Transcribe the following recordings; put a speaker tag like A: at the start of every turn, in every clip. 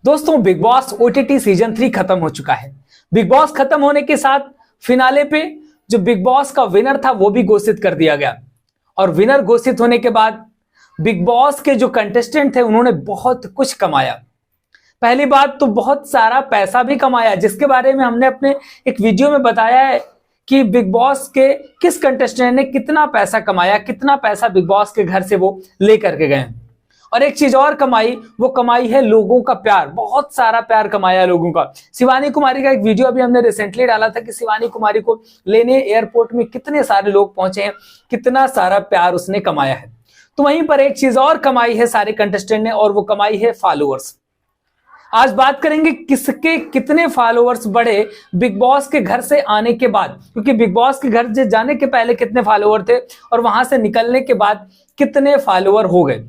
A: दोस्तों big boss OTT season 3 खत्म हो चुका है। बिग बॉस खत्म होने के साथ फिनाले पे जो बिग बॉस का विनर था वो भी घोषित कर दिया गया और विनर घोषित होने के बाद बिग बॉस के जो कंटेस्टेंट थे उन्होंने बहुत कुछ कमाया। पहली बात तो बहुत सारा पैसा भी कमाया, जिसके बारे में हमने अपने एक वीडियो में बताया है कि बिग बॉस के किस कंटेस्टेंट ने कितना पैसा कमाया, कितना पैसा बिग बॉस के घर से वो लेकर के गए। और एक चीज और कमाई, वो कमाई है लोगों का प्यार। बहुत सारा प्यार कमाया लोगों का। शिवानी कुमारी का एक वीडियो अभी हमने रिसेंटली डाला था कि शिवानी कुमारी को लेने एयरपोर्ट में कितने सारे लोग पहुंचे हैं, कितना सारा प्यार उसने कमाया है। तो वहीं पर एक चीज और कमाई है सारे कंटेस्टेंट ने, और वो कमाई है फॉलोअर्स। आज बात करेंगे किसके कितने फॉलोअर्स बढ़े बिग बॉस के घर से आने के बाद, क्योंकि बिग बॉस के घर से जाने के पहले कितने फॉलोअर थे और वहां से निकलने के बाद कितने फॉलोअर हो गए।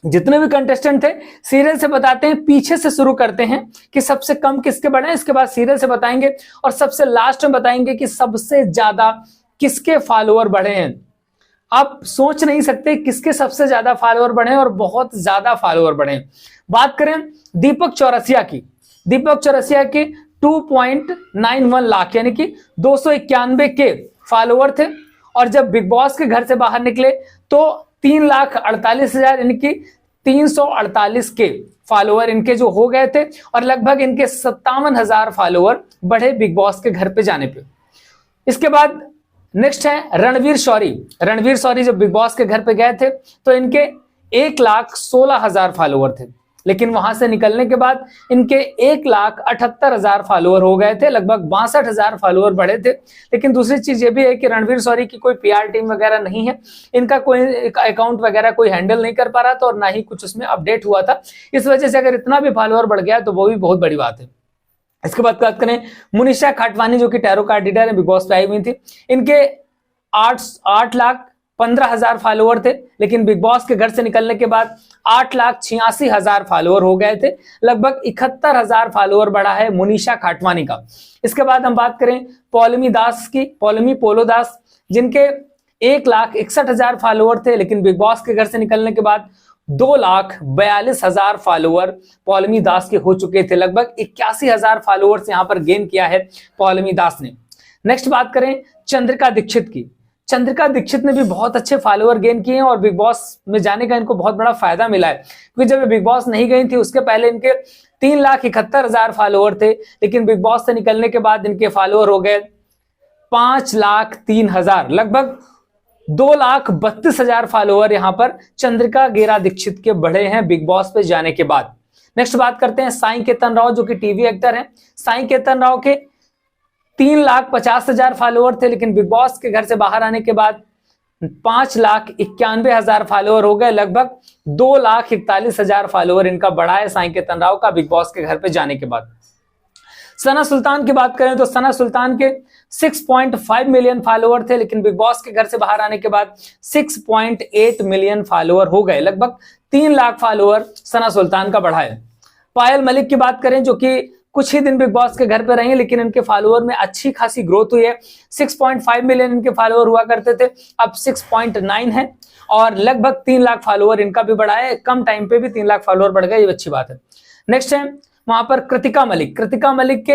A: जितने भी कंटेस्टेंट थे सीरियल से बताते हैं, पीछे से शुरू करते हैं कि सबसे कम किसके बढ़े, इसके बाद सीरियल से बताएंगे और सबसे लास्ट में बताएंगे कि सबसे ज्यादा किसके फॉलोअर बढ़े हैं। आप सोच नहीं सकते किसके सबसे ज्यादा फॉलोअर बढ़े और बहुत ज्यादा फॉलोअर बढ़े। बात करें दीपक चौरसिया की, दीपक चौरसिया के 2.91 लाख यानी कि 291 के फॉलोअर थे, और जब बिग बॉस के घर से बाहर निकले तो 3,48,000 यानी कि 348 के फॉलोअर इनके जो हो गए थे, और लगभग इनके 57,000 फॉलोअर बढ़े बिग बॉस के घर पे जाने पे। इसके बाद नेक्स्ट है रणवीर शौरी। रणवीर शौरी जब बिग बॉस के घर पे गए थे तो इनके 1,16,000 फॉलोअर थे, लेकिन वहां से निकलने के बाद इनके 1,78,000 फॉलोअर हो गए थे, लगभग 62,000 फॉलोअर बढ़े थे। लेकिन दूसरी चीज ये भी है कि रणवीर शौरी की कोई पीआर टीम वगैरह नहीं है, इनका कोई अकाउंट वगैरह कोई हैंडल नहीं कर पा रहा था और ना ही कुछ उसमें अपडेट हुआ था। इस वजह से अगर इतना भी फॉलोअर बढ़ गया तो वो भी बहुत बड़ी बात है। इसके बाद बात करें मुनिशा खाटवानी जो कि टैरो कार्ड रीडर है, बिग बॉस पे आई हुई थी। इनके 8,15,000 फॉलोअर थे, लेकिन बिग बॉस के घर से निकलने के बाद 8,86,000 फॉलोअर हो गए थे, लगभग 71,000 फॉलोअर बढ़ा है मुनिशा खाटवानी का। इसके बाद हम बात करें पौलमी दास की, पौलमी पोलो दास, जिनके 1,61,000 फॉलोअर थे, लेकिन बिग बॉस के घर से निकलने के बाद 2,42,000 फॉलोअर पौलमी दास के हो चुके थे। लगभग 81,000 फॉलोअर्स यहां पर गेन किया है पौलमी दास ने। नेक्स्ट बात करें चंद्रिका दीक्षित की। चंद्रिका दीक्षित ने भी बहुत अच्छे फॉलोअर गेन किए हैं और बिग बॉस में जाने का इनको बहुत बड़ा फायदा मिला है, क्योंकि जब बिग बॉस नहीं गई थी उसके पहले इनके 3,71,000 फॉलोअर थे, लेकिन बिग बॉस से निकलने के बाद इनके फॉलोअर हो गए 5,03,000, लगभग 2,32,000 फॉलोअर यहां पर चंद्रिका गेरा दीक्षित के बढ़े हैं बिग बॉस पे जाने के बाद। नेक्स्ट बात करते हैं साई केतन राव जो कि टीवी एक्टर हैं। साई केतन राव के 3,50,000 फॉलोअर थे, लेकिन बिग बॉस के घर से बाहर आने के बाद 5,91,000 फॉलोअर हो गए, लगभग 2,41,000 फॉलोअर इनका बढ़ा है साई केतन राव का बिग बॉस के घर पे जाने के बाद। सना सुल्तान की बात करें तो सना सुल्तान के 6.5 मिलियन फॉलोअर थे, लेकिन बिग बॉस के घर से बाहर आने के बाद 6.8 मिलियन फॉलोअर हो गए, लगभग 3 लाख फॉलोअर सना सुल्तान का बढ़ा है। पायल मलिक की बात करें जो कि कुछ ही दिन बिग बॉस के घर पे रही, लेकिन इनके फॉलोअर में अच्छी खासी ग्रोथ हुई है। 6.5 मिलियन इनके फॉलोअर हुआ करते थे, अब 6.9 है, और लगभग 3 लाख फॉलोअर इनका भी बढ़ा है। कम टाइम पे भी 3 लाख फॉलोअर बढ़ गए, ये अच्छी बात है। नेक्स्ट है वहां पर कृतिका मलिक। कृतिका मलिक के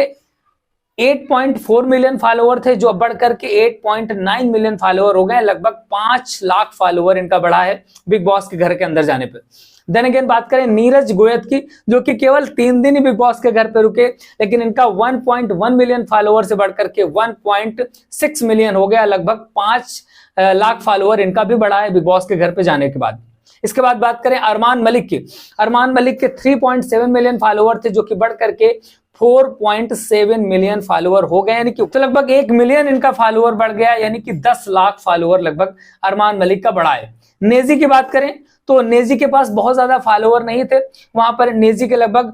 A: 8.4 मिलियन फॉलोअर थे, जो बढ़ करके 8.9 मिलियन फॉलोअर हो गए, लगभग 5 लाख फॉलोअर इनका बढ़ा है बिग बॉस के घर के अंदर जाने पे। देन अगेन बात करें नीरज गोयत की, जो कि केवल 3 दिन ही बिग बॉस के घर पे रुके, लेकिन इनका 1.1 मिलियन फॉलोअर से बढ़ करके 1.6 मिलियन हो गया, लगभग 5 लाख फॉलोअर इनका भी बढ़ा है बिग बॉस के घर पे जाने के बाद। इसके बाद बात करें अरमान मलिक की। अरमान मलिक के 3.7 मिलियन फॉलोअर थे, जो कि बढ़ करके 4.7 मिलियन फॉलोअर हो गए, यानी कि तो लगभग 1 मिलियन इनका फॉलोअर बढ़ गया, यानी कि 10 लाख फॉलोअर लगभग अरमान मलिक का बढ़ा है। नेजी की बात करें तो नेजी के पास बहुत ज्यादा फॉलोअर नहीं थे, वहां पर नेजी के लगभग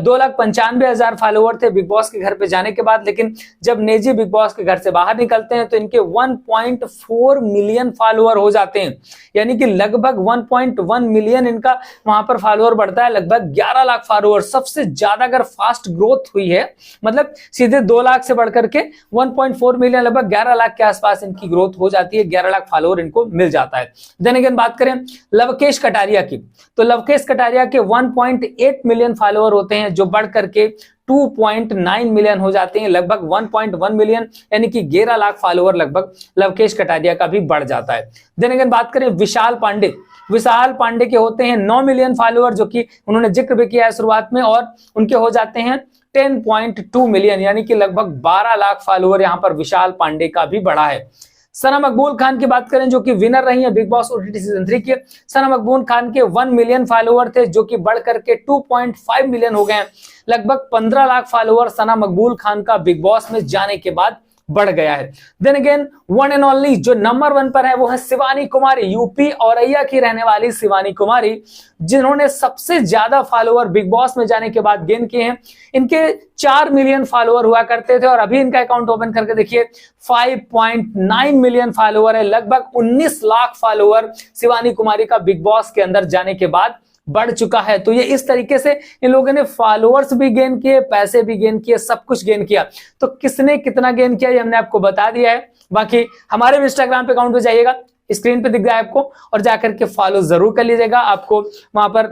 A: 2,95,000 फॉलोअर थे बिग बॉस के घर पे जाने के बाद, लेकिन जब नेजी बिग बॉस के घर से बाहर निकलते हैं तो इनके 1.4 मिलियन फॉलोअर हो जाते हैं, यानी कि लगभग 1.1 मिलियन इनका वहां पर फॉलोअर बढ़ता है, लगभग 11 लाख फॉलोअर। सबसे ज्यादा अगर फास्ट ग्रोथ हुई है, मतलब सीधे 2 लाख से बढ़कर के 1.4 मिलियन, लगभग 11 लाख के आसपास इनकी ग्रोथ हो जाती है, 11 लाख फॉलोअर इनको मिल जाता है। देन अगेन बात करें लव लवकेश कटारिया की, तो लवकेश कटारिया के 1.8 मिलियन फॉलोअर होते हैं, जो बढ़ करके 2.9 मिलियन हो जाते हैं, लगभग 1.1 मिलियन, यानी कि 11 लाख फॉलोअर लगभग लवकेश कटारिया का भी बढ़ जाता है। देन अगर बात करें विशाल पांडे, विशाल पांडे के होते हैं 9 मिलियन फॉलोअर, जो कि उन्होंने जिक्र भी किया है शुरुआत में, और उनके हो जाते हैं 10.2 मिलियन, यानी कि लगभग 12 लाख फॉलोअर यहां पर विशाल पांडे का भी बढ़ा है। सना मकबूल खान की बात करें, जो कि विनर रही है बिग बॉस ओटीटी सीजन 3 के, सना मकबूल खान के 1 मिलियन फॉलोअर थे, जो कि बढ़ करके 2.5 मिलियन हो गए हैं। लगभग 15 लाख फॉलोअर सना मकबूल खान का बिग बॉस में जाने के बाद बढ़ गया है। Then again one and only जो नंबर 1 पर है वो है शिवानी कुमारी, यूपी औरैया की रहने वाली शिवानी कुमारी, जिन्होंने सबसे ज्यादा फॉलोअर बिग बॉस में जाने के बाद गेन किए हैं। इनके 4 मिलियन फॉलोअर हुआ करते थे और अभी इनका अकाउंट ओपन करके देखिए 5.9 मिलियन फॉलोअर है। लगभग 19 लाख फॉलोअर शिवानी कुमारी का बिग बॉस के अंदर जाने के बाद बढ़ चुका है। तो ये इस तरीके से इन लोगों ने फॉलोअर्स भी गेन किए, पैसे भी गेन किए, सब कुछ गेन किया। तो किसने कितना गेन किया ये हमने आपको बता दिया है। बाकी हमारे इंस्टाग्राम पे अकाउंट पे जाइएगा, स्क्रीन पे दिख रहा है आपको, और जाकर के फॉलो जरूर कर लीजिएगा। आपको वहां पर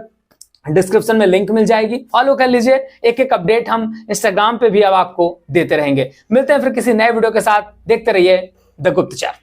A: डिस्क्रिप्शन में लिंक मिल जाएगी, फॉलो कर लीजिए। एक एक अपडेट हम इंस्टाग्राम पे भी अब आपको देते रहेंगे। मिलते हैं फिर किसी नए वीडियो के साथ, देखते रहिए द गुप्तचर।